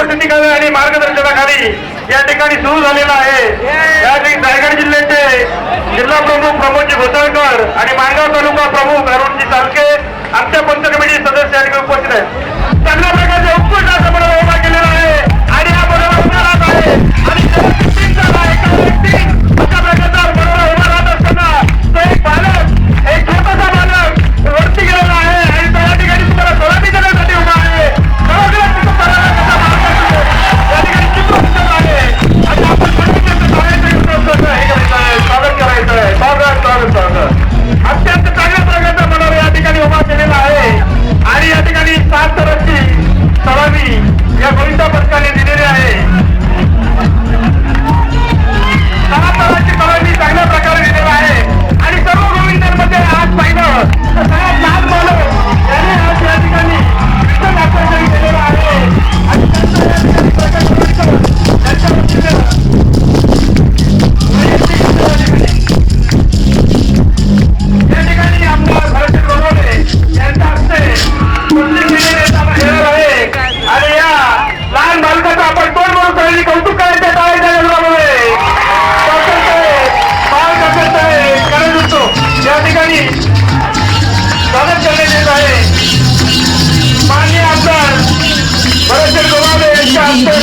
उपस्थितीखाली आणि मार्गदर्शनाखाली या ठिकाणी सुरू झालेला आहे। या ठिकाणी रायगड जिल्ह्याचे जिल्हा प्रमुख प्रमोदजी घोसाळकर आणि माणगाव तालुका प्रमुख अरुणजी चालके आमच्या पंच कमिटी सदस्य या ठिकाणी उपस्थित आहेत। चांगल्या प्रकारचे उत्कृष्ट असं मनोबल उभा केलेला आहे आणि हा मनोबल उभा राहत आहे आणि अशा प्रकारचा मनोबल उभा राहत असताना तो एक बालक एक छोटासा बालक वरती गेलेला आहे आणि तो या ठिकाणी तुम्हाला सोलामी देण्यासाठी उभा आहे। अत्यंत चांगल्या प्रकारचा मनोबल या ठिकाणी उभा केलेला आहे आणि या ठिकाणी 7 तरची सलामी या गोविंदा पथकाने दिलेली आहे। 6 तरची सलामी चांगल्या प्रकारे दिलेला आहे आणि सर्व गोविंदांमध्ये आज पाहिलं तर सगळ्यात लहान मुलं यांनी आज या ठिकाणी कृष्ण दाखवून केलेलं आहे आणि या ठिकाणी आमदार भरत गोडबोले यांच्या हस्ते आणि या लहान बालकाचं आपण तोंड म्हणून सगळ्यांनी कौतुक करायचं या ठिकाणी स्वागत करण्यात येत आहे। माननीय आमदार भरत गोडबोले यांच्या हस्ते